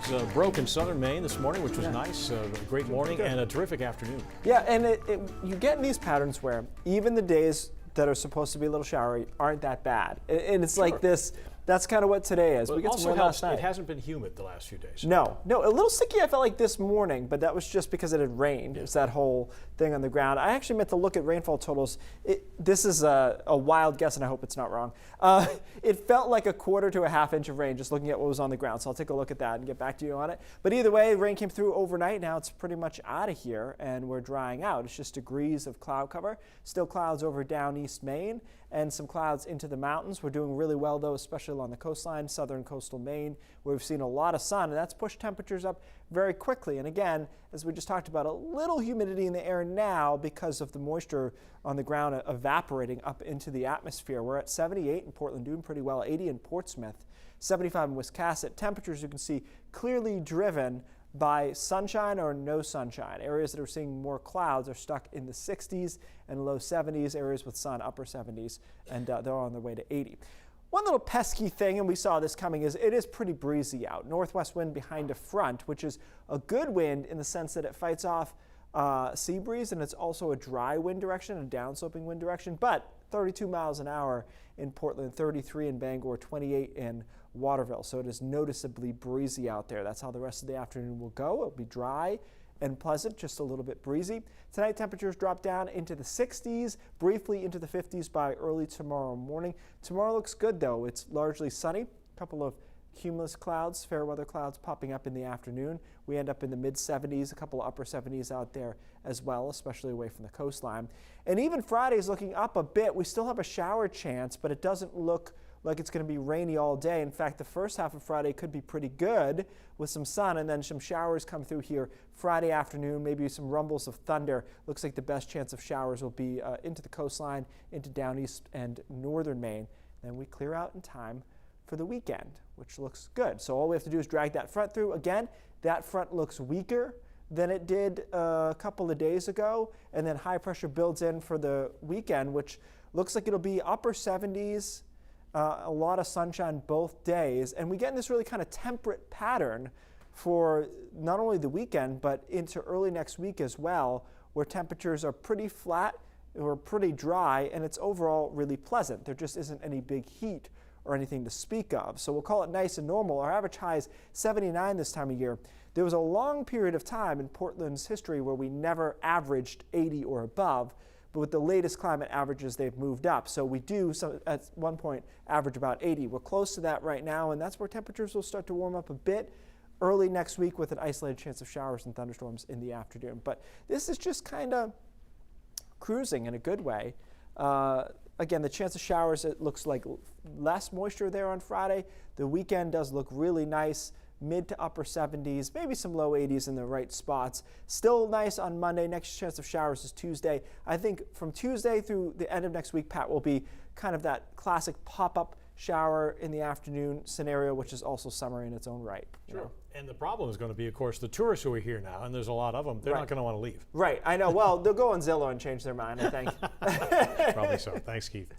clouds broke in southern Maine this morning, which was nice. A great morning and a terrific afternoon. Yeah, and you get in these patterns where even the days that are supposed to be a little showery aren't that bad. And it's like this, that's kind of what today is. But we get also some rain last night. it hasn't been humid the last few days. No, a little sticky I felt like this morning, but that was just because it had rained. It was that whole thing on the ground. I actually meant to look at rainfall totals. This is a wild guess, and I hope it's not wrong. It felt like a quarter to a half inch of rain just looking at what was on the ground, so I'll take a look at that and get back to you on it. But either way, rain came through overnight. Now it's pretty much out of here, and we're drying out. It's just degrees of cloud cover. Still clouds over down East Maine, and some clouds into the mountains. We're doing really well, though, especially along the coastline, southern coastal Maine, where we've seen a lot of sun, and that's pushed temperatures up very quickly. And again, as we just talked about, a little humidity in the air now because of the moisture on the ground evaporating up into the atmosphere. We're at 78 in Portland, doing pretty well, 80 in Portsmouth, 75 in Wiscasset. Temperatures you can see clearly driven by sunshine or no sunshine. Areas that are seeing more clouds are stuck in the 60s and low 70s. Areas with sun, upper 70s, and they're on their way to 80. One little pesky thing, and we saw this coming, is it is pretty breezy out. Northwest wind behind a front, which is a good wind in the sense that it fights off sea breeze, and it's also a dry wind direction, a downsloping wind direction, but 32 miles an hour in Portland, 33 in Bangor, 28 in Waterville. So it is noticeably breezy out there. That's how the rest of the afternoon will go. It'll be dry and pleasant, just a little bit breezy. Tonight, temperatures drop down into the 60s, briefly into the 50s by early tomorrow morning. Tomorrow looks good, though. It's largely sunny. A couple of cumulus clouds, fair weather clouds popping up in the afternoon. We end up in the mid-70s, a couple of upper 70s out there as well, especially away from the coastline. And even Friday is looking up a bit. We still have a shower chance, but it doesn't look like it's going to be rainy all day. In fact, the first half of Friday could be pretty good with some sun, and then some showers come through here Friday afternoon, maybe some rumbles of thunder. Looks like the best chance of showers will be into the coastline, into down east and northern Maine. Then we clear out in time for the weekend, which looks good. So all we have to do is drag that front through. Again, that front looks weaker than it did a couple of days ago, and then high pressure builds in for the weekend, which looks like it'll be upper 70s, a lot of sunshine both days, and we get in this really kind of temperate pattern for not only the weekend, but into early next week as well, where temperatures are pretty flat or pretty dry, and it's overall really pleasant. There just isn't any big heat or anything to speak of. So we'll call it nice and normal. Our average high is 79 this time of year. There was a long period of time in Portland's history where we never averaged 80 or above, but with the latest climate averages, they've moved up. So we do, at one point, average about 80. We're close to that right now, and that's where temperatures will start to warm up a bit early next week with an isolated chance of showers and thunderstorms in the afternoon. But this is just kind of cruising in a good way. Again, the chance of showers, it looks like less moisture there on Friday. The weekend does look really nice, mid to upper 70s, maybe some low 80s in the right spots. Still nice on Monday. Next chance of showers is Tuesday. I think from Tuesday through the end of next week, Pat, will be kind of that classic pop-up shower in the afternoon scenario, which is also summer in its own right. Sure. You know? And the problem is going to be, of course, the tourists who are here now, and there's a lot of them, they're not going to want to leave. Right, I know. Well, they'll go on Zillow and change their mind, I think. Probably so. Thanks, Keith.